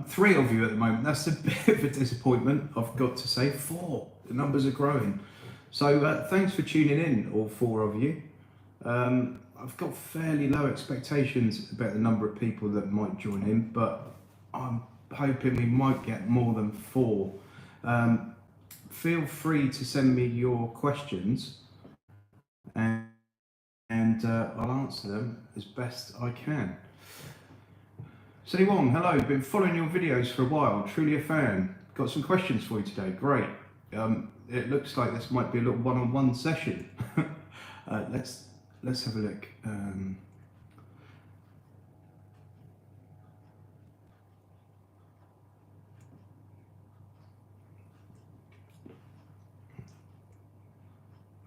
3 of you at the moment. That's a bit of a disappointment, I've got to say. 4. The numbers are growing. So thanks for tuning in, all 4 of you. I've got fairly low expectations about the number of people that might join in, but I'm hoping we might get more than 4. Feel free to send me your questions and I'll answer them as best I can. Sunny Wong, hello, been following your videos for a while, truly a fan. Got some questions for you today, great. It looks like this might be a little one-on-one session. Let's have a look. I'm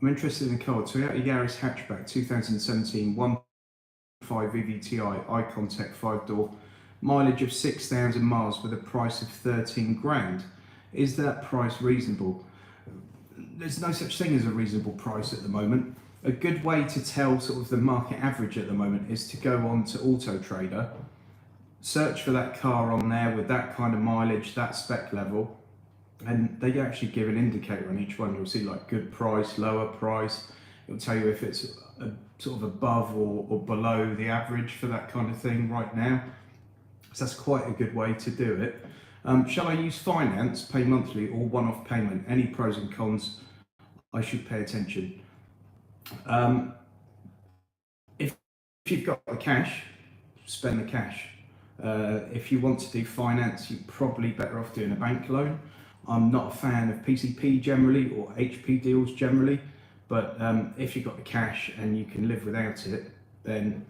interested in a car, Toyota Yaris hatchback, 2017, 1.5 VVTi, eye contact, 5-door, mileage of 6,000 miles with a price of 13 grand. Is that price reasonable? There's no such thing as a reasonable price at the moment. A good way to tell sort of the market average at the moment is to go on to Auto Trader, search for that car on there with that kind of mileage, that spec level, and they actually give an indicator on each one. You'll see like good price, lower price. It'll tell you if it's sort of above or below the average for that kind of thing right now. So that's quite a good way to do it. Shall I use finance, pay monthly, or one-off payment? Any pros and cons I should pay attention? If you've got the cash, spend the cash. If you want to do finance, you're probably better off doing a bank loan. I'm not a fan of PCP generally or HP deals generally, but if you've got the cash and you can live without it, then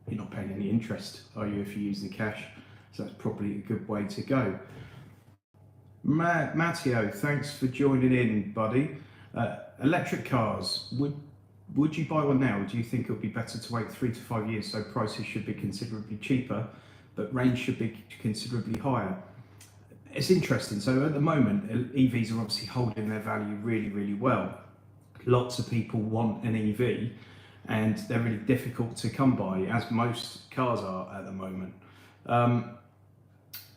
you're not paying any interest, are you, if you use the cash? So that's probably a good way to go. Matteo, thanks for joining in, buddy. Electric cars, would you buy one now, or do you think it would be better to wait 3 to 5 years so prices should be considerably cheaper, but range should be considerably higher? It's interesting. So at the moment, EVs are obviously holding their value really, really well. Lots of people want an EV, and they're really difficult to come by, as most cars are at the moment.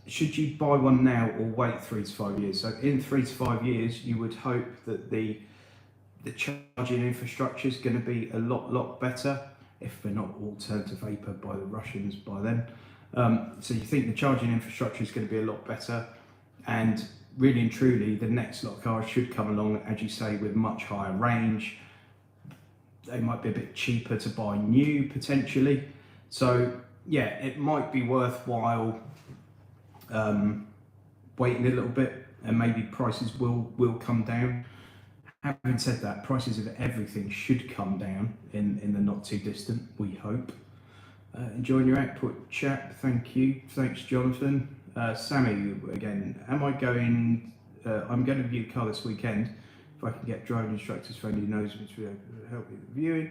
Should you buy one now or wait 3 to 5 years? So in 3 to 5 years, you would hope that the charging infrastructure is going to be a lot better, if we're not all turned to vapor by the Russians by then. So you think the charging infrastructure is going to be a lot better, and really and truly the next lot of cars should come along, as you say, with much higher range. They might be a bit cheaper to buy new potentially. So yeah, it might be worthwhile waiting a little bit, and maybe prices will come down. Having said that, prices of everything should come down in the not too distant, we hope. Enjoying your output, chap, thank you. Thanks, Jonathan. Sammy, again, I'm going to view the car this weekend. If I can get driving instructors friendly knows which will help with the viewing.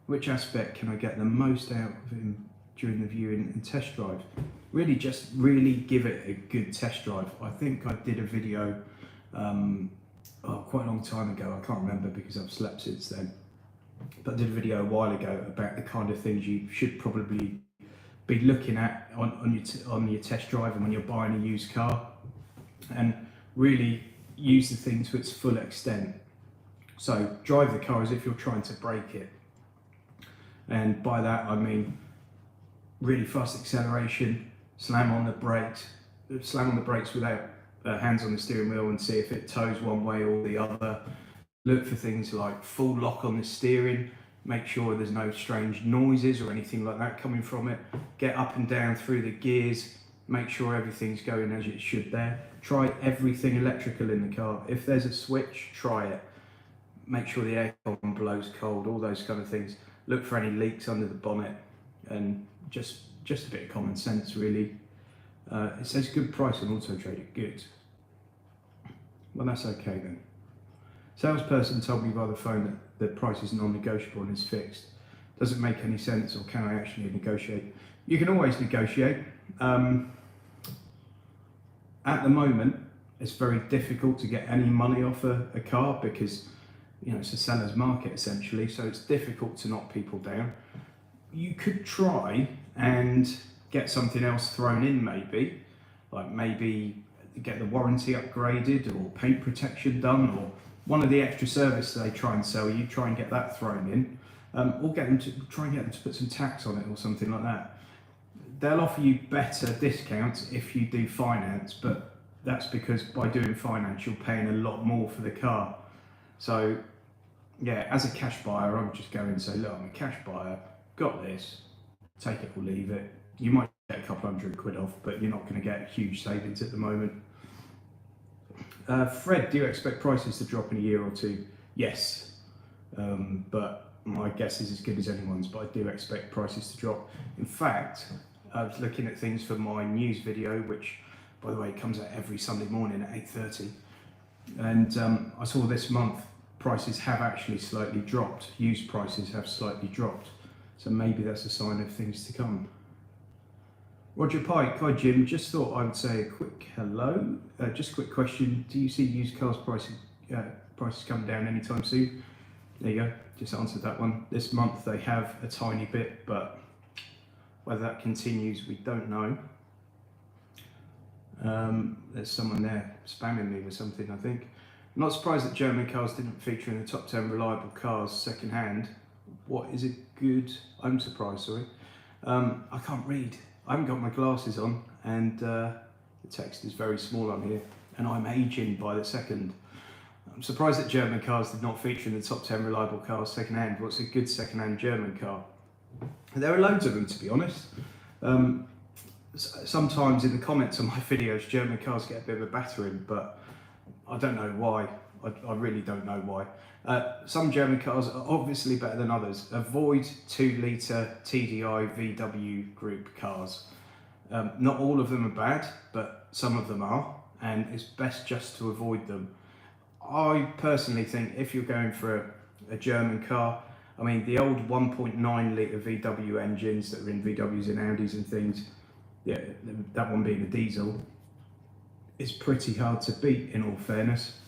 Which aspect can I get the most out of him during the viewing and test drive? Really give it a good test drive. I think I did a video quite a long time ago. I can't remember because I've slept since then. But I did a video a while ago about the kind of things you should probably be looking at on your test drive and when you're buying a used car, and really use the thing to its full extent. So drive the car as if you're trying to brake it, and by that I mean really fast acceleration, slam on the brakes without hands on the steering wheel, and see if it tows one way or the other. Look for things like full lock on the steering, make sure there's no strange noises or anything like that coming from it. Get up and down through the gears, make sure everything's going as it should there. Try everything electrical in the car. If there's a switch, try it. Make sure the aircon blows cold, all those kind of things. Look for any leaks under the bonnet, and just a bit of common sense really. It says good price on Auto Trader, good. Well, that's okay then. Salesperson told me by the phone that the price is non-negotiable and is fixed. Does it make any sense, or can I actually negotiate? You can always negotiate. At the moment, it's very difficult to get any money off a car because it's a seller's market essentially, so it's difficult to knock people down. You could try and get something else thrown in maybe. like maybe get the warranty upgraded or paint protection done, or one of the extra services they try and sell you, try and get that thrown in, or get them to try and get them to put some tax on it or something like that. They'll offer you better discounts if you do finance, but that's because by doing finance you're paying a lot more for the car. So yeah, as a cash buyer, I would just go and say, look, I'm a cash buyer, got this, take it or leave it. You might get a couple £100 off, but you're not going to get huge savings at the moment. Fred, do you expect prices to drop in a year or two? Yes, but my guess is as good as anyone's, but I do expect prices to drop. In fact, I was looking at things for my news video, which, by the way, comes out every Sunday morning at 8:30. And I saw this month prices have actually slightly dropped. Used prices have slightly dropped. So maybe that's a sign of things to come. Roger Pike, hi Jim, just thought I would say a quick hello. Just a quick question, do you see used cars prices coming down anytime soon? There you go, just answered that one. This month they have a tiny bit, but whether that continues, we don't know. There's someone there spamming me with something, I think. I'm not surprised that German cars didn't feature in the top 10 reliable cars second hand. What is it good? I'm surprised, sorry. I can't read. I haven't got my glasses on, and the text is very small on here, and I'm aging by the second. I'm surprised that German cars did not feature in the top 10 reliable cars second hand. What's a good second hand German car? There are loads of them, to be honest. Sometimes in the comments on my videos, German cars get a bit of a battering, but I don't know why. I really don't know why. Some German cars are obviously better than others. Avoid 2 litre TDI VW group cars. Not all of them are bad, but some of them are, and it's best just to avoid them. I personally think if you're going for a German car, I mean the old 1.9 litre VW engines that are in VWs and Audis and things, yeah, that one being a diesel, is pretty hard to beat in all fairness.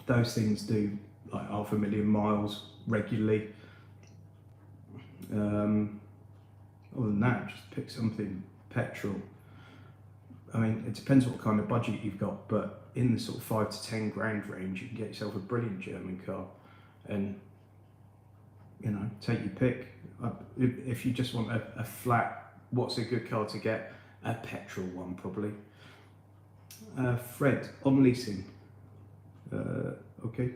Those things do like 500,000 miles regularly. Other than that, just pick something petrol. I mean, it depends what kind of budget you've got, but in the sort of 5 to 10 grand range, you can get yourself a brilliant German car, and you know, take your pick. If you just want a flat, what's a good car to get? A petrol one, probably. Fred, on leasing. Okay.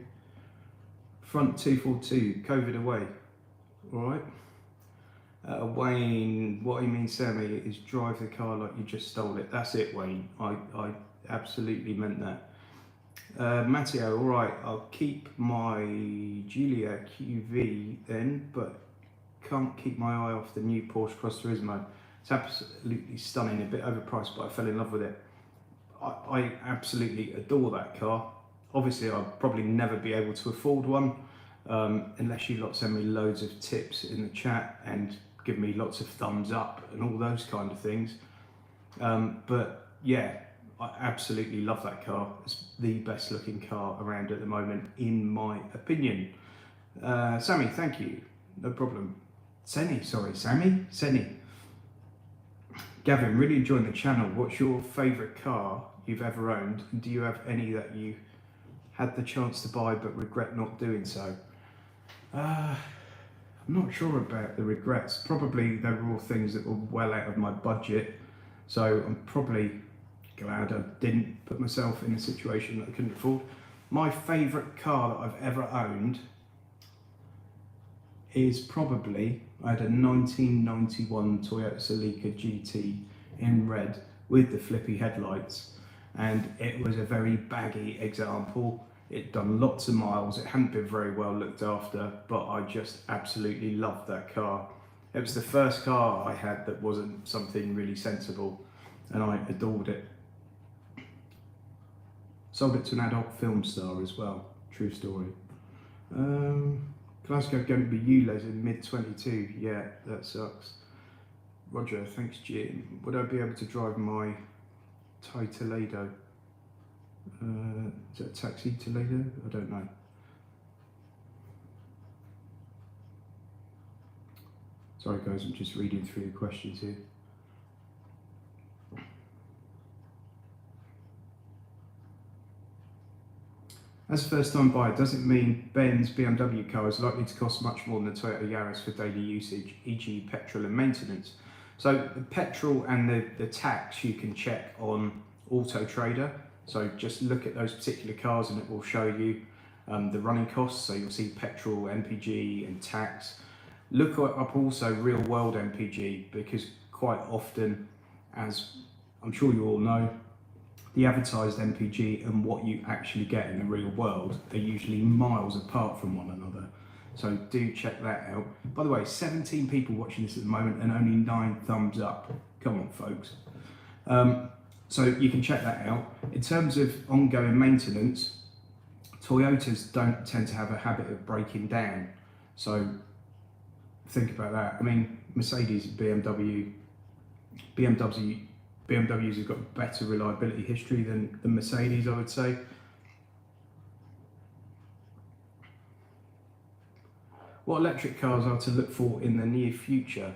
Front 242, COVID away. Alright. Wayne, what he means, Sammy, is drive the car like you just stole it. That's it, Wayne. I absolutely meant that. Matteo, alright, I'll keep my Giulia QV then, but can't keep my eye off the new Porsche Cross Turismo. It's absolutely stunning, a bit overpriced, but I fell in love with it. I absolutely adore that car. Obviously, I'll probably never be able to afford one unless you lot send me loads of tips in the chat and give me lots of thumbs up and all those kind of things. But yeah, I absolutely love that car. It's the best looking car around at the moment, in my opinion. Sammy, thank you. No problem. Sammy. Gavin, really enjoying the channel. What's your favourite car you've ever owned? And do you have any that you had the chance to buy but regret not doing so? I'm not sure about the regrets. Probably they were all things that were well out of my budget. So I'm probably glad I didn't put myself in a situation that I couldn't afford. My favourite car that I've ever owned is probably, I had a 1991 Toyota Celica GT in red with the flippy headlights, and it was a very baggy example. It done lots of miles, it hadn't been very well looked after, but I just absolutely loved that car. It was the first car I had that wasn't something really sensible, and I adored it. Sold it to an adult film star as well, true story. Glasgow going to be ULEZ in mid-22, yeah, that sucks. Roger, thanks Jim. Would I be able to drive my Thai Toledo? Is that a taxi Toledo? I don't know. Sorry guys, I'm just reading through the questions here. As a first-time buyer, does it mean Ben's BMW car is likely to cost much more than the Toyota Yaris for daily usage, e.g. petrol and maintenance? So the petrol and the tax you can check on Auto Trader. So just look at those particular cars and it will show you the running costs. So you'll see petrol, MPG and tax. Look up also real world MPG, because quite often, as I'm sure you all know, the advertised MPG and what you actually get in the real world are usually miles apart from one another. So do check that out. By the way, 17 people watching this at the moment and only 9 thumbs up. Come on, folks. So you can check that out. In terms of ongoing maintenance, Toyotas don't tend to have a habit of breaking down. So think about that. I mean, Mercedes, BMWs have got better reliability history than Mercedes, I would say. What electric cars are to look for in the near future?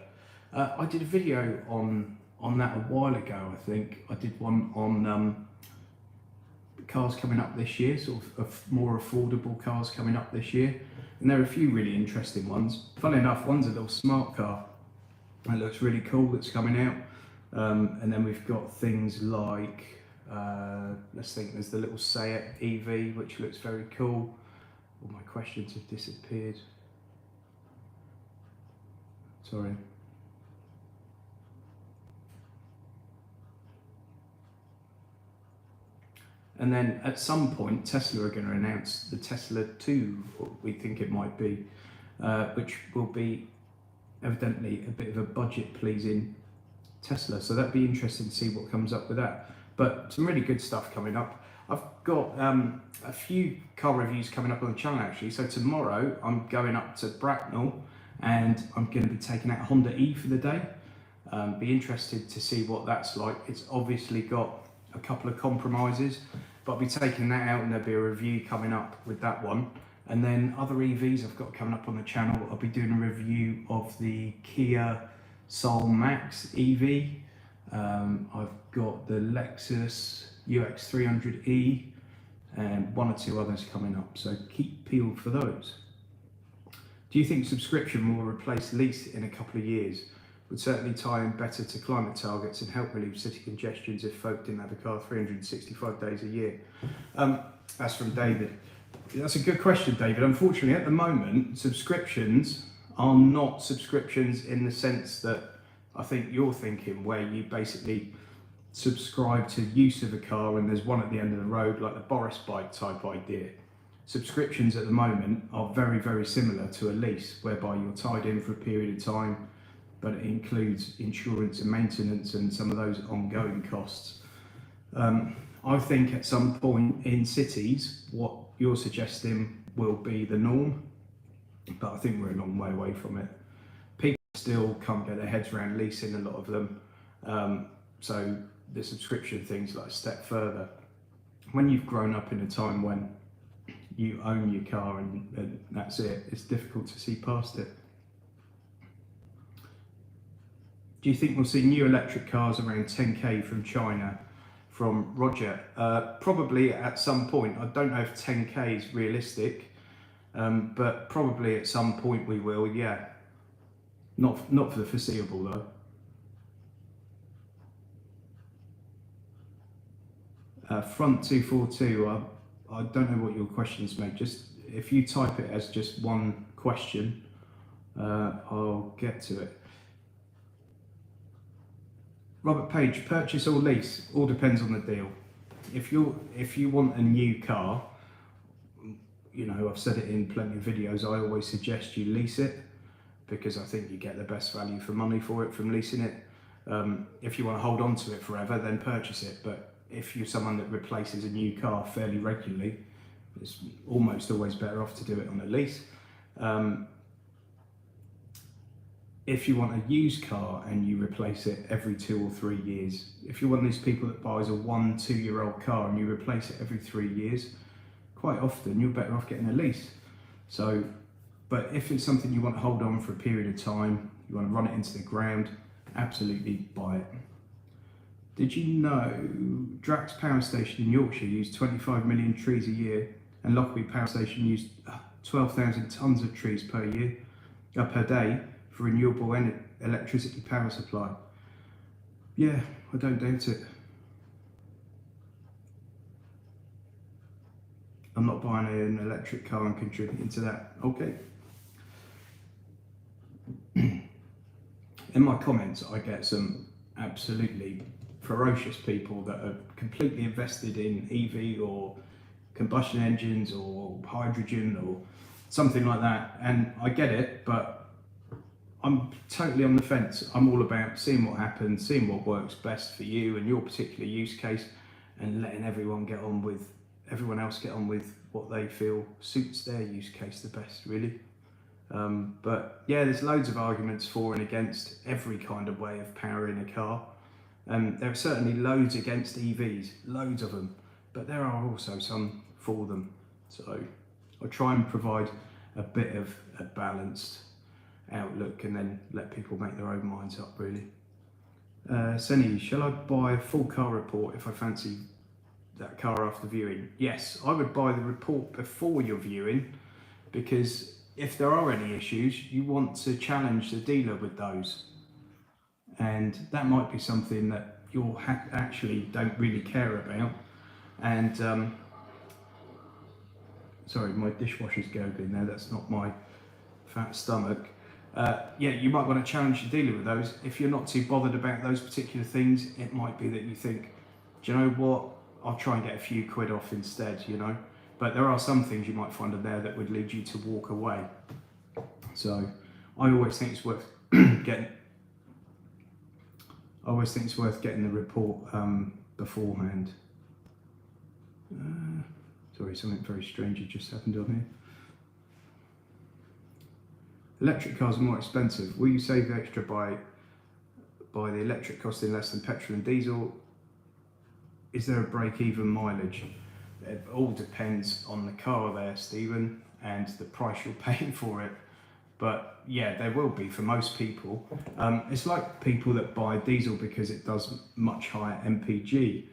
I did a video on that a while ago, I think. I did one on cars coming up this year, sort of more affordable cars coming up this year. And there are a few really interesting ones. Funnily enough, one's a little smart car that looks really cool that's coming out. And then we've got things like, let's think, there's the little Seat EV, which looks very cool. All my questions have disappeared. Sorry. And then at some point, Tesla are going to announce the Tesla 2, or we think it might be, which will be evidently a bit of a budget-pleasing Tesla. So that'd be interesting to see what comes up with that. But some really good stuff coming up. I've got a few car reviews coming up on the channel actually. So tomorrow I'm going up to Bracknell and I'm going to be taking out a Honda E for the day. Be interested to see what that's like. It's obviously got a couple of compromises, but I'll be taking that out and there'll be a review coming up with that one. And then other EVs I've got coming up on the channel. I'll be doing a review of the Kia Soul Max EV. I've got the Lexus UX300E and one or two others coming up, so keep peeled for those. Do you think subscription will replace lease in a couple of years? Would certainly tie in better to climate targets and help relieve city congestions if folk didn't have a car 365 days a year. That's from David. That's a good question, David. Unfortunately, at the moment, subscriptions are not subscriptions in the sense that I think you're thinking, where you basically subscribe to use of a car and there's one at the end of the road, like the Boris bike type idea. Subscriptions at the moment are very, very similar to a lease, whereby you're tied in for a period of time, but it includes insurance and maintenance and some of those ongoing costs. I think at some point in cities, what you're suggesting will be the norm, but I think we're a long way away from it. People still can't get their heads around leasing, a lot of them. So the subscription thing's like a step further. When you've grown up in a time when you own your car and that's it, it's difficult to see past it. Do you think we'll see new electric cars around 10k from China? From Roger. Probably at some point. I don't know if 10k is realistic, but probably at some point we will, yeah. Not for the foreseeable though. Front 242, I don't know what your questions, mate. Just if you type it as just one question, I'll get to it. Robert Page, purchase or lease, all depends on the deal. If you want a new car, you know, I've said it in plenty of videos, I always suggest you lease it because I think you get the best value for money for it from leasing it. If you want to hold on to it forever, then purchase it. But if you're someone that replaces a new car fairly regularly, it's almost always better off to do it on a lease. If you want a used car and you replace it every 2 or 3 years, if you're one of these people that buys a 1-2 year old car and you replace it every 3 years, quite often you're better off getting a lease. So, but if it's something you want to hold on for a period of time, you want to run it into the ground, absolutely buy it. Did you know Drax Power Station in Yorkshire used 25 million trees a year and Lockerbie Power Station used 12,000 tonnes of trees per day for renewable electricity power supply. Yeah, I don't doubt it. I'm not buying an electric car and contributing to that. Okay. In my comments, I get some absolutely ferocious people that are completely invested in EV or combustion engines or hydrogen or something like that, and I get it, but I'm totally on the fence. I'm all about seeing what happens, seeing what works best for you and your particular use case, and letting everyone else get on with what they feel suits their use case the best, really. But yeah, there's loads of arguments for and against every kind of way of powering a car. There are certainly loads against EVs, loads of them, but there are also some for them. So I try and provide a bit of a balanced outlook and then let people make their own minds up, really. Senny, shall I buy a full car report if I fancy that car after viewing? Yes, I would buy the report before your viewing, because if there are any issues, you want to challenge the dealer with those. And that might be something that you actually don't really care about. And sorry, my dishwasher's gurgling there, that's not my fat stomach. Yeah, you might want to challenge the dealer with those. If you're not too bothered about those particular things, it might be that you think, do you know what, I'll try and get a few quid off instead, you know. But there are some things you might find in there that would lead you to walk away. So I always think it's worth getting the report beforehand. Sorry, something very strange had just happened on here. Electric cars are more expensive. Will you save extra by the electric costing less than petrol and diesel? Is there a break-even mileage? It all depends on the car there, Stephen, and the price you're paying for it. But yeah, there will be for most people. It's like people that buy diesel because it does much higher MPG.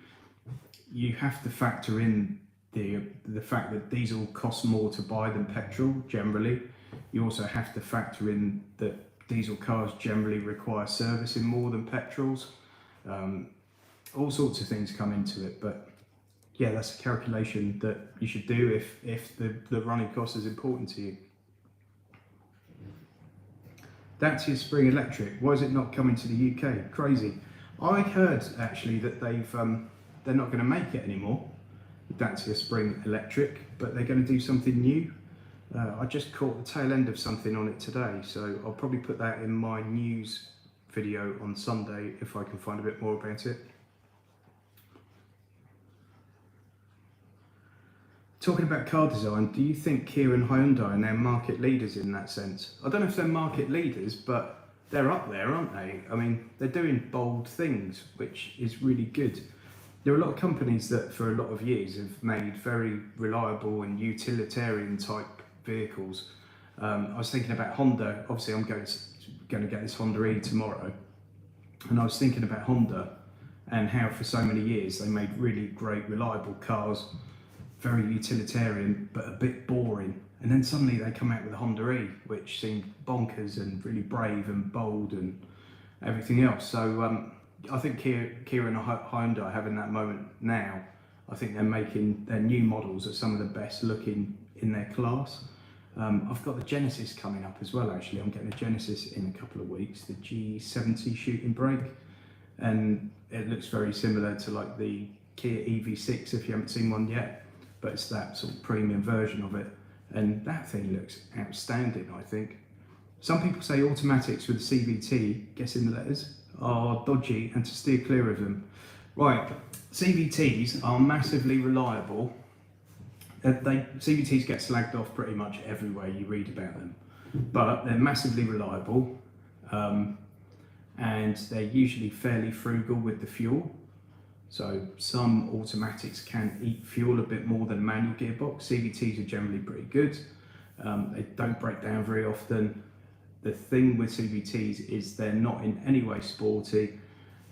You have to factor in the fact that diesel costs more to buy than petrol generally. You also have to factor in that diesel cars generally require servicing more than petrols. All sorts of things come into it, but yeah, that's a calculation that you should do if the running cost is important to you. Dacia Spring Electric, why is it not coming to the UK? Crazy. I heard actually that they're not going to make it anymore, Dacia Spring Electric, but they're going to do something new. I just caught the tail end of something on it today, so I'll probably put that in my news video on Sunday if I can find a bit more about it. Talking about car design, do you think Kia and Hyundai are now market leaders in that sense? I don't know if they're market leaders, but they're up there, aren't they? I mean, they're doing bold things, which is really good. There are a lot of companies that for a lot of years have made very reliable and utilitarian type vehicles. I was thinking about Honda. Obviously, I'm going to get this Honda E tomorrow. And I was thinking about Honda and how for so many years they made really great, reliable cars, very utilitarian, but a bit boring. And then suddenly they come out with a Honda E, which seemed bonkers and really brave and bold and everything else. So I think Kia and Hyundai are having that moment now. I think they're making their new models are some of the best looking in their class. I've got the Genesis coming up as well, actually. I'm getting a Genesis in a couple of weeks, the G70 shooting brake. And it looks very similar to like the Kia EV6 if you haven't seen one yet. But it's that sort of premium version of it, and that thing looks outstanding, I think. Some people say automatics with the CVT, guess in the letters, are dodgy and to steer clear of them. Right, CVTs are massively reliable. CVTs get slagged off pretty much everywhere you read about them, but they're massively reliable, and they're usually fairly frugal with the fuel. So some automatics can eat fuel a bit more than manual gearbox. CVTs are generally pretty good. They don't break down very often. The thing with CVTs is they're not in any way sporty,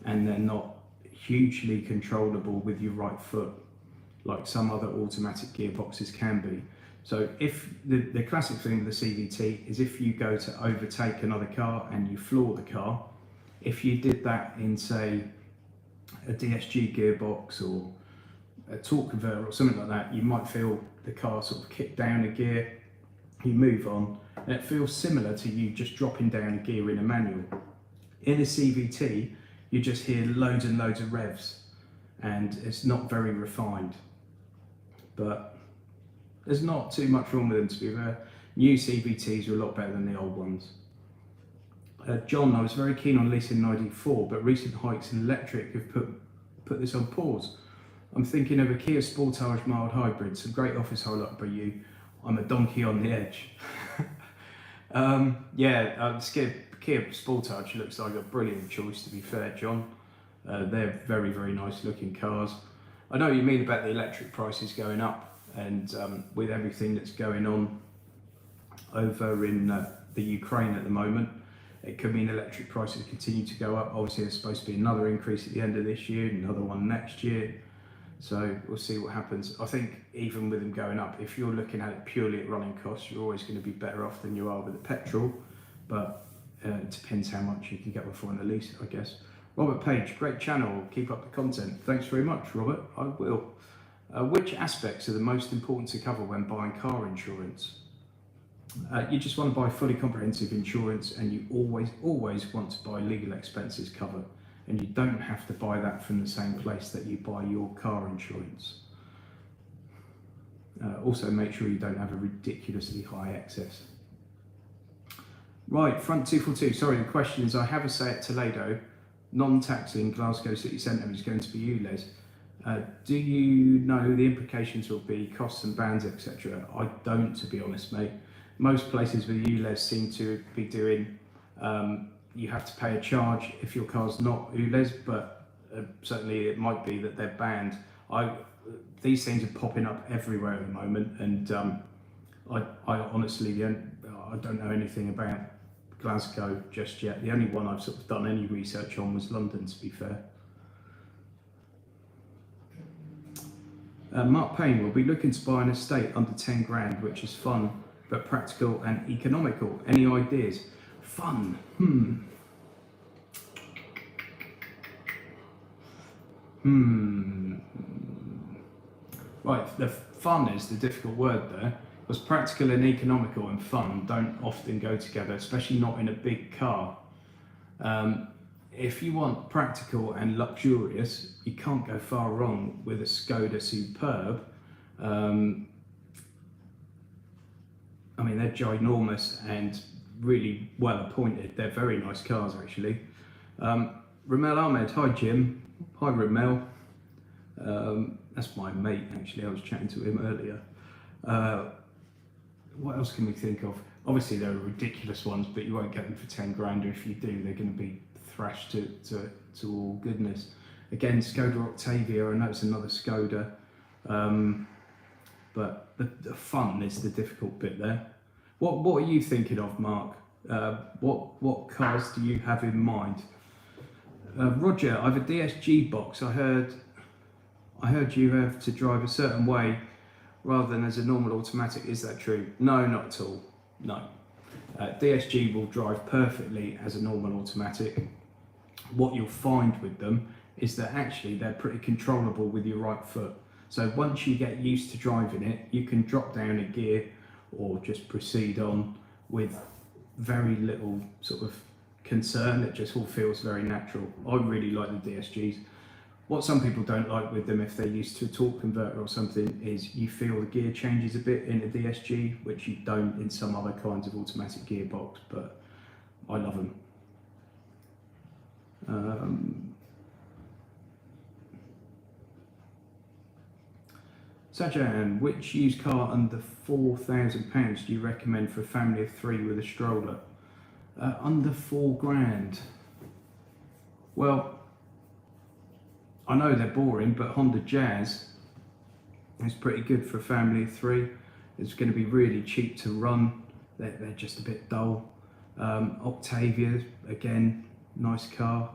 and they're not hugely controllable with your right foot. like some other automatic gearboxes can be. So if the classic thing with the CVT is if you go to overtake another car and you floor the car, if you did that in, say, a DSG gearbox or a torque converter or something like that, you might feel the car sort of kick down a gear, you move on, and it feels similar to you just dropping down a gear in a manual. In a CVT, you just hear loads and loads of revs, and it's not very refined. But there's not too much wrong with them, to be fair. New CVTs are a lot better than the old ones. John, I was very keen on leasing an ID4, but recent hikes in electric have put this on pause. I'm thinking of a Kia Sportage mild hybrid, some great office highlight by you. I'm a donkey on the edge. Kia Sportage looks like a brilliant choice, to be fair, John. They're very, very nice looking cars. I know what you mean about the electric prices going up, and with everything that's going on over in the Ukraine at the moment, it could mean electric prices continue to go up. Obviously, there's supposed to be another increase at the end of this year, another one next year. So we'll see what happens. I think even with them going up, if you're looking at it purely at running costs, you're always going to be better off than you are with the petrol. But it depends how much you can get for on the lease, I guess. Robert Page, great channel. Keep up the content. Thanks very much, Robert. I will. Which aspects are the most important to cover when buying car insurance? You just want to buy fully comprehensive insurance, and you always want to buy legal expenses cover, and you don't have to buy that from the same place that you buy your car insurance. Also, make sure you don't have a ridiculously high excess. Right, front 242. Sorry, the question is, I have a Seat Toledo, non-taxi in Glasgow city centre is going to be you, Les. Do you know the implications will be, costs and bans, etc.? I don't, to be honest, mate. Most places with ULEZ seem to be doing, you have to pay a charge if your car's not ULEZ, but certainly it might be that they're banned. These things are popping up everywhere at the moment, and I honestly I don't know anything about Glasgow just yet. The only one I've sort of done any research on was London, to be fair. Mark Payne will be looking to buy an estate under 10 grand, which is fun but practical and economical. Any ideas? Fun. Right, the fun is the difficult word there, because practical and economical and fun don't often go together, especially not in a big car. If you want practical and luxurious, you can't go far wrong with a Skoda Superb. I mean, they're ginormous and really well appointed. They're very nice cars, actually. Ramel Ahmed, hi Jim. Hi Ramel. That's my mate, actually. I was chatting to him earlier. What else can we think of? Obviously, there are ridiculous ones, but you won't get them for 10 grand, or if you do, they're going to be thrashed to all goodness. Again, Skoda Octavia, I know it's another Skoda, but the fun is the difficult bit there. What are you thinking of, Mark? What cars do you have in mind? Roger, I have a DSG box. I heard you have to drive a certain way rather than as a normal automatic. Is that true? No, not at all. No. DSG will drive perfectly as a normal automatic. What you'll find with them is that actually they're pretty controllable with your right foot. So once you get used to driving it, you can drop down a gear or just proceed on with very little sort of concern. It just all feels very natural. I really like the DSGs. What some people don't like with them, if they're used to a torque converter or something, is you feel the gear changes a bit in a DSG, which you don't in some other kinds of automatic gearbox, but I love them. Sajan, which used car under £4,000 do you recommend for a family of 3 with a stroller? Under 4 grand. Well, I know they're boring, but Honda Jazz is pretty good for a family of 3. It's going to be really cheap to run. They're just a bit dull. Octavia, again, nice car.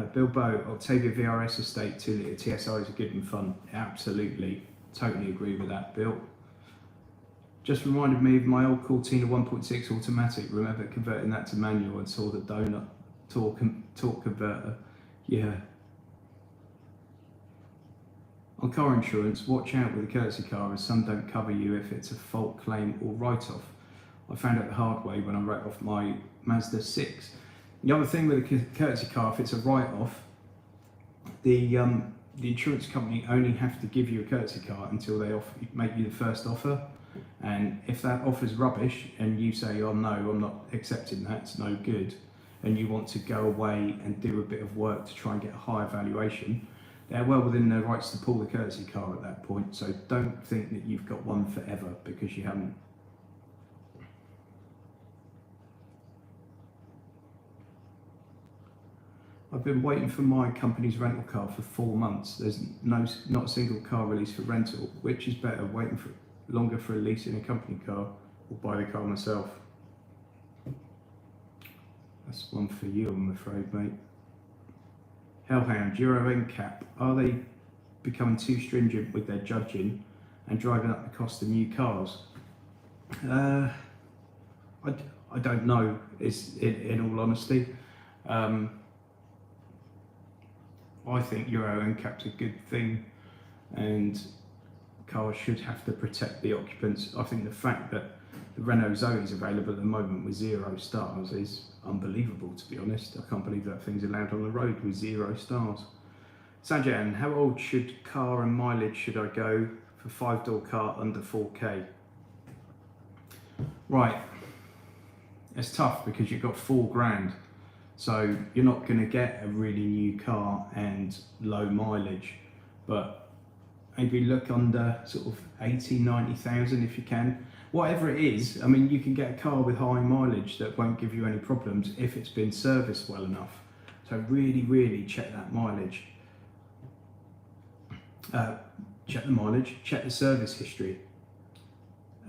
Bilbo, Octavia VRS estate 2 litre TSIs are good and fun. Absolutely, totally agree with that, Bill. Just reminded me of my old Cortina 1.6 automatic. Remember converting that to manual and saw the donut torque converter. Yeah. On car insurance, watch out with a courtesy car as some don't cover you if it's a fault claim or write-off. I found out the hard way when I wrote off my Mazda 6. The other thing with a courtesy car, if it's a write-off, the insurance company only have to give you a courtesy car until they make you the first offer. And if that offer's rubbish and you say, oh no, I'm not accepting that, it's no good, and you want to go away and do a bit of work to try and get a higher valuation, they're well within their rights to pull the courtesy car at that point. So don't think that you've got one forever because you haven't. I've been waiting for my company's rental car for 4 months. There's not a single car released for rental. Which is better, waiting for longer for a lease in a company car or buy the car myself? That's one for you, I'm afraid, mate. Hellhound, Euro NCAP, are they becoming too stringent with their judging and driving up the cost of new cars? I don't know, in all honesty. I think Euro NCAP's a good thing, and cars should have to protect the occupants. I think the fact that the Renault Zoe is available at the moment with 0 stars is unbelievable, to be honest. I can't believe that thing's allowed on the road with 0 stars. Sanjan, how old should car and mileage should I go for 5-door car under 4K? Right, it's tough because you've got 4 grand. So you're not going to get a really new car and low mileage, but maybe look under sort of 80, 90,000 if you can. Whatever it is, I mean, you can get a car with high mileage that won't give you any problems if it's been serviced well enough. So really, really check that mileage. Check the mileage, check the service history.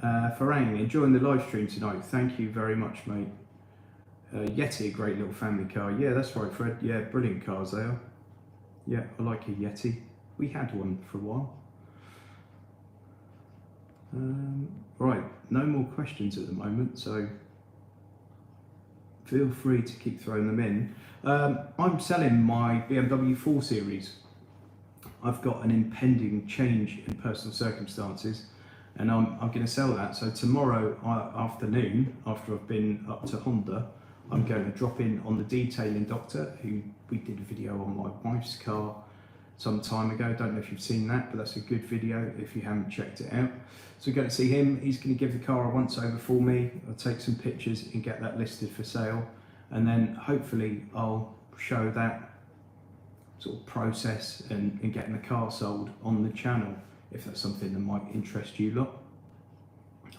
Farang, enjoying the live stream tonight. Thank you very much, mate. Yeti, a great little family car. Yeah, that's right, Fred. Yeah, brilliant cars they are. Yeah, I like a Yeti. We had one for a while. Right, no more questions at the moment, so feel free to keep throwing them in. I'm selling my BMW 4 Series. I've got an impending change in personal circumstances, and I'm going to sell that. So tomorrow afternoon, after I've been up to Honda, I'm going to drop in on the detailing doctor, who we did a video on my wife's car some time ago. Don't know if you've seen that, but that's a good video if you haven't checked it out. So we're going to see him. He's going to give the car a once over for me. I'll take some pictures and get that listed for sale, and then hopefully I'll show that sort of process and getting the car sold on the channel, if that's something that might interest you lot.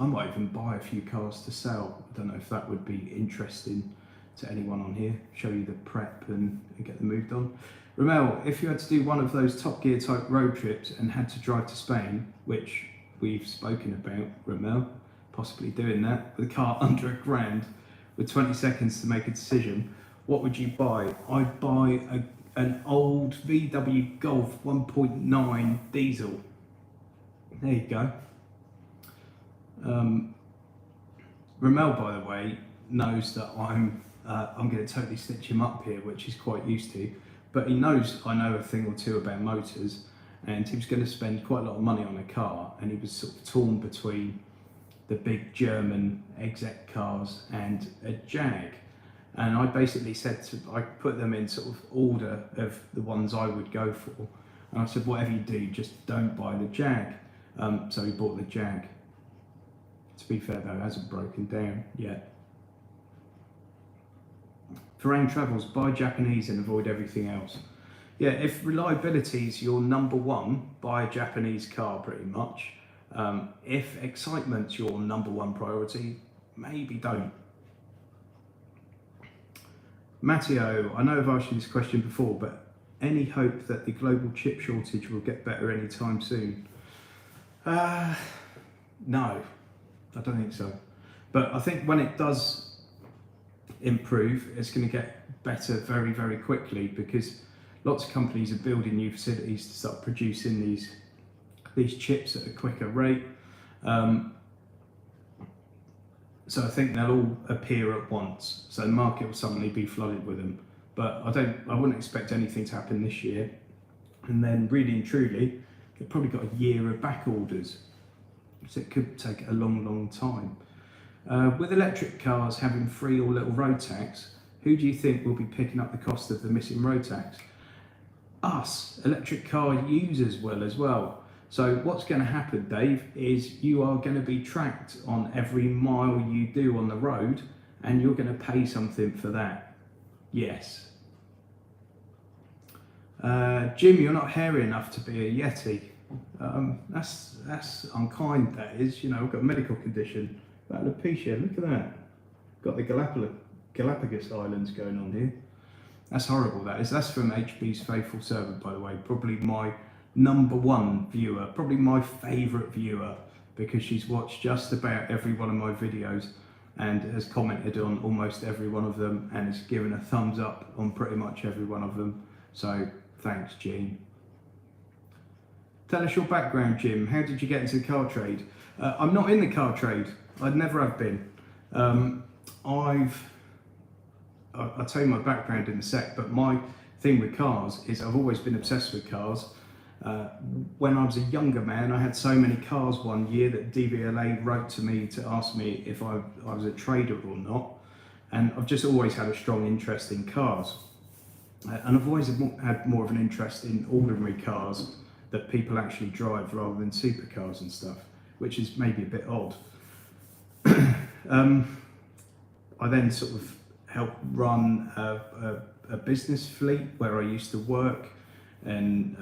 I might even buy a few cars to sell. I don't know if that would be interesting to anyone on here. Show you the prep and get them moved on. Ramel, if you had to do one of those Top Gear type road trips and had to drive to Spain, which we've spoken about, Ramel, possibly doing that with a car under £1,000 with 20 seconds to make a decision, what would you buy? I'd buy an old VW Golf 1.9 diesel. There you go. Ramel, by the way, knows that I'm going to totally stitch him up here, which he's quite used to, but he knows I know a thing or two about motors, and he was going to spend quite a lot of money on a car, and he was sort of torn between the big German exec cars and a Jag. And I basically said I put them in sort of order of the ones I would go for, and I said, whatever you do, just don't buy the Jag. So he bought the Jag. To be fair though, it hasn't broken down yet. Farang Travels, buy Japanese and avoid everything else. Yeah, if reliability is your number one, buy a Japanese car pretty much. If excitement's your number one priority, maybe don't. Matteo, I know I've asked you this question before, but any hope that the global chip shortage will get better anytime soon? No, I don't think so. But I think when it does improve, it's going to get better very, very quickly, because lots of companies are building new facilities to start producing these chips at a quicker rate. So I think they'll all appear at once. So the market will suddenly be flooded with them. But I wouldn't expect anything to happen this year. And then really and truly, they've probably got a year of back orders. So it could take a long, long time. With electric cars having free or little road tax, who do you think will be picking up the cost of the missing road tax? Us, electric car users will as well. So what's going to happen, Dave, is you are going to be tracked on every mile you do on the road, and you're going to pay something for that. Yes. Jim, you're not hairy enough to be a Yeti. That's unkind, that is. You know, I've got a medical condition. Alopecia, look at that. Got the Galapagos Islands going on here. That's horrible, that is. That's from HB's faithful servant, by the way. Probably my #1 viewer, probably my favourite viewer, because she's watched just about every one of my videos and has commented on almost every one of them and has given a thumbs up on pretty much every one of them. So thanks, Jean. Tell us your background, Jim. How did you get into the car trade? I'm not in the car trade. I never have been. I'll tell you my background in a sec, but my thing with cars is I've always been obsessed with cars. When I was a younger man, I had so many cars one year that DVLA wrote to me to ask me if I was a trader or not. And I've just always had a strong interest in cars. And I've always had more of an interest in ordinary cars that people actually drive rather than supercars and stuff, which is maybe a bit odd. I then sort of helped run a business fleet where I used to work, and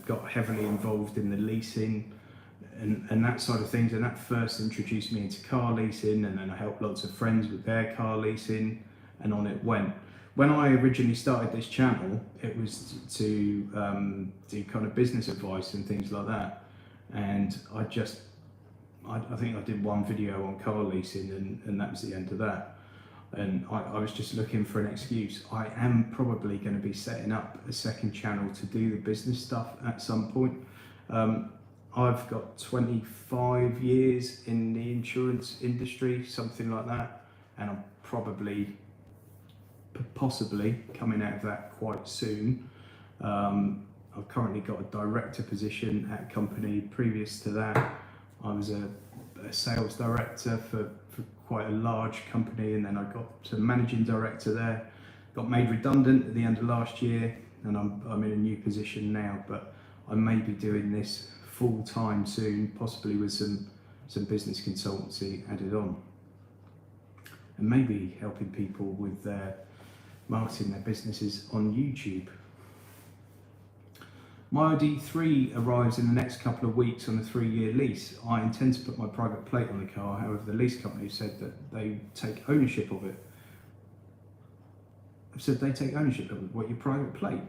got heavily involved in the leasing and that side of things, and that first introduced me into car leasing, and then I helped lots of friends with their car leasing, and on it went. When I originally started this channel, it was to do kind of business advice and things like that, and I think I did one video on car leasing, and that was the end of that. And I was just looking for an excuse. I am probably going to be setting up a second channel to do the business stuff at some point. I've got 25 years in the insurance industry, something like that, and I'm possibly coming out of that quite soon. I've currently got a director position at a company. Previous to that, I was a sales director for quite a large company, and then I got to managing director there. Got made redundant at the end of last year, and I'm in a new position now, but I may be doing this full time soon, possibly with some business consultancy added on, and maybe helping people with their marketing their businesses on YouTube. My ID3 arrives in the next couple of weeks on a 3-year lease. I intend to put my private plate on the car, however the lease company said that they take ownership of it. I've said they take ownership of it. What, your private plate?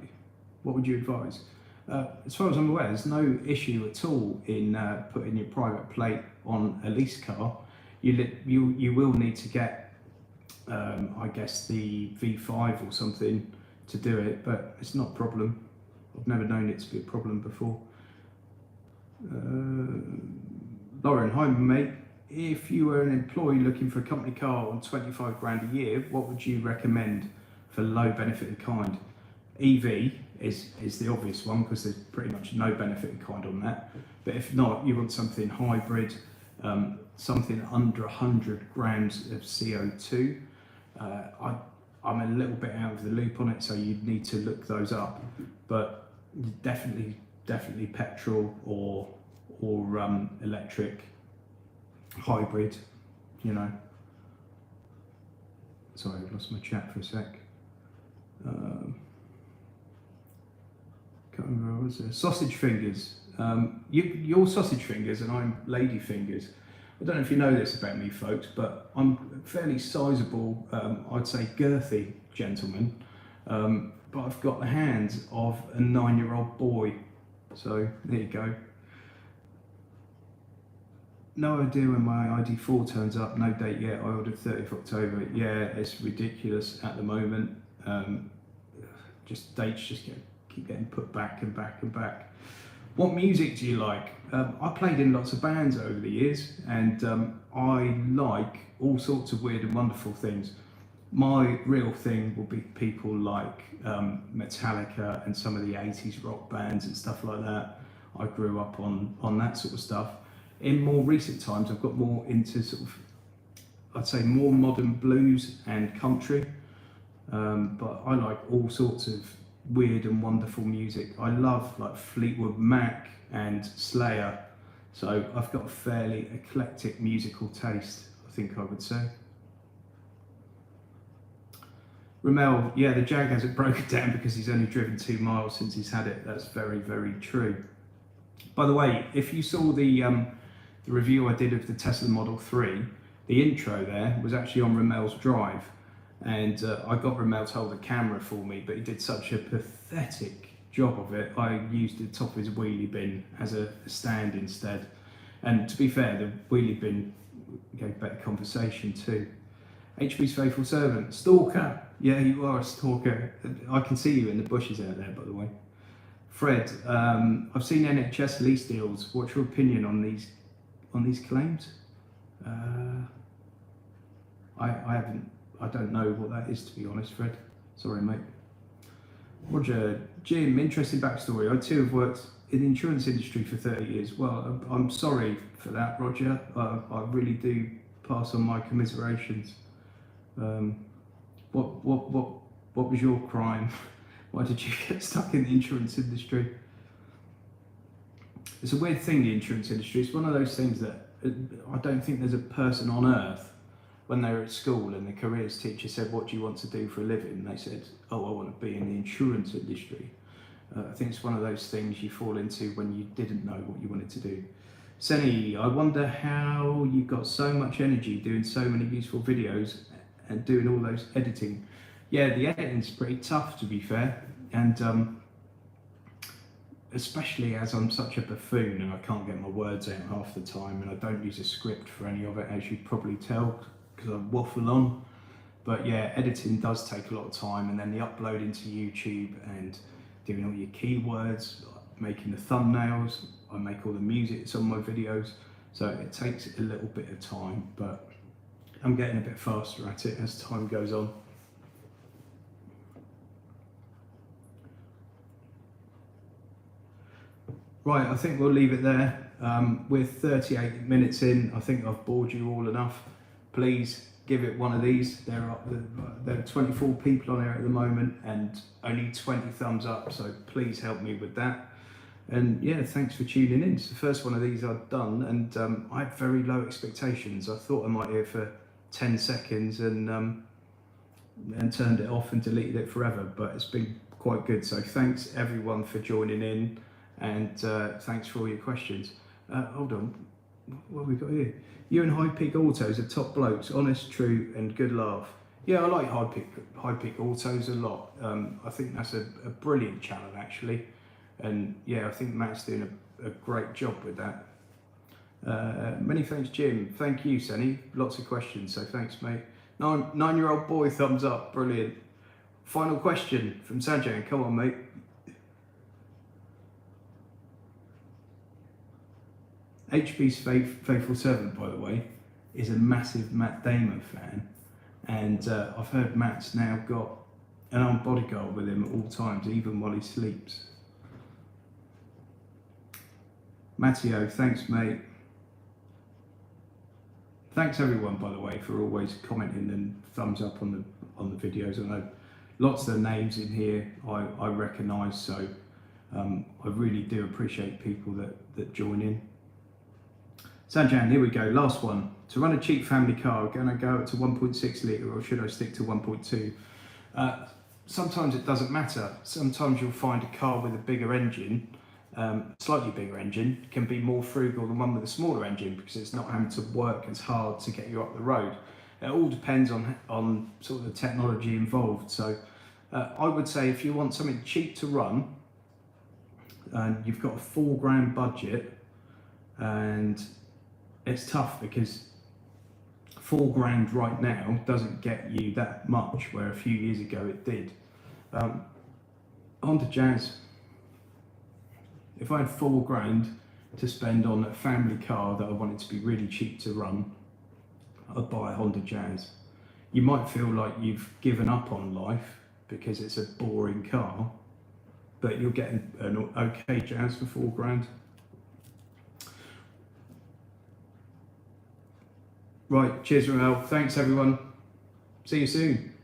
What would you advise? As far as I'm aware, there's no issue at all in putting your private plate on a lease car. You will need to get, I guess, the V5 or something to do it, but it's not a problem. I've never known it to be a problem before. Lauren, hi mate. If you were an employee looking for a company car on 25 grand a year, what would you recommend for low benefit in kind? EV is the obvious one, because there's pretty much no benefit in kind on that. But if not, you want something hybrid, something under 100 grams of CO2. I'm a little bit out of the loop on it, so you'd need to look those up. But definitely petrol or electric, hybrid, you know. Sorry, I lost my chat for a sec. Can't remember what was there. Sausage fingers. You're sausage fingers and I'm lady fingers. I don't know if you know this about me, folks, but I'm a fairly sizable, I'd say girthy gentleman, but I've got the hands of a 9-year-old boy. So there you go. No idea when my ID4 turns up, no date yet. I ordered 30th October. Yeah, it's ridiculous at the moment. Just dates keep getting put back and back and back. What music do you like? I played in lots of bands over the years, and I like all sorts of weird and wonderful things. My real thing will be people like Metallica and some of the 80s rock bands and stuff like that. I grew up on that sort of stuff. In more recent times, I've got more into sort of, I'd say, more modern blues and country. But I like all sorts of weird and wonderful music. I love like Fleetwood Mac and Slayer. So I've got a fairly eclectic musical taste, I think I would say. Ramel, yeah, the Jag hasn't broken down because he's only driven 2 miles since he's had it. That's very, very true. By the way, if you saw the review I did of the Tesla Model 3, the intro there was actually on Ramel's drive. And I got Ramel to hold the camera for me, but he did such a pathetic job of it. I used the top of his wheelie bin as a stand instead. And to be fair, the wheelie bin gave better conversation too. HB's faithful servant, stalker. Yeah, you are a stalker. I can see you in the bushes out there, by the way. Fred, I've seen NHS lease deals. What's your opinion on these claims? I don't know what that is, to be honest, Fred. Sorry, mate. Roger, Jim, interesting backstory. I too have worked in the insurance industry for 30 years. Well, I'm sorry for that, Roger. I really do pass on my commiserations. What was your crime? Why did you get stuck in the insurance industry? It's a weird thing, the insurance industry. It's one of those things that I don't think there's a person on earth, when they were at school and the careers teacher said, what do you want to do for a living? They said, oh, I want to be in the insurance industry. I think it's one of those things you fall into when you didn't know what you wanted to do. Seni, I wonder how you got so much energy doing so many useful videos and doing all those editing. Yeah, the editing's pretty tough, to be fair. And especially as I'm such a buffoon and I can't get my words out half the time, and I don't use a script for any of it, as you'd probably tell, because I waffle on. But yeah, editing does take a lot of time, and then the upload into YouTube and doing all your keywords, making the thumbnails, I make all the music that's on my videos, so it takes a little bit of time, but I'm getting a bit faster at it as time goes on. Right, I think we'll leave it there. We're 38 minutes in. I think I've bored you all enough. Please give it one of these. There are 24 people on there at the moment and only 20 thumbs up, so please help me with that. And yeah, thanks for tuning in. It's the first one of these I've done, and I had very low expectations. I thought I might hear for 10 seconds and turned it off and deleted it forever, but it's been quite good. So thanks everyone for joining in, and thanks for all your questions. Hold on, what have we got here? You and High Peak Autos are top blokes, honest, true, and good laugh. Yeah, I like High Peak Autos a lot. I think that's a brilliant channel, actually. And yeah, I think Matt's doing a great job with that. Many thanks, Jim. Thank you, Senny. Lots of questions, so thanks, mate. 9-year-old boy, thumbs up, brilliant. Final question from Sanjay. Come on, mate. HB's faithful servant, by the way, is a massive Matt Damon fan, and I've heard Matt's now got an armed bodyguard with him at all times, even while he sleeps. Matteo, thanks, mate. Thanks everyone, by the way, for always commenting and thumbs up on the videos. I know lots of the names in here I recognise, so I really do appreciate people that join in. Sanjan, here we go, last one. To run a cheap family car, going to go up to 1.6 litre or should I stick to 1.2? Sometimes it doesn't matter. Sometimes you'll find a car with a bigger engine, slightly bigger engine, can be more frugal than one with a smaller engine because it's not having to work as hard to get you up the road. It all depends on sort of the technology involved. So I would say if you want something cheap to run and you've got a $4 grand budget, and it's tough because £4,000 right now doesn't get you that much, where a few years ago it did. Honda Jazz. If I had £4,000 to spend on a family car that I wanted to be really cheap to run, I'd buy a Honda Jazz. You might feel like you've given up on life because it's a boring car, but you're getting an okay Jazz for £4,000. Right, cheers, Ramel. Thanks, everyone. See you soon.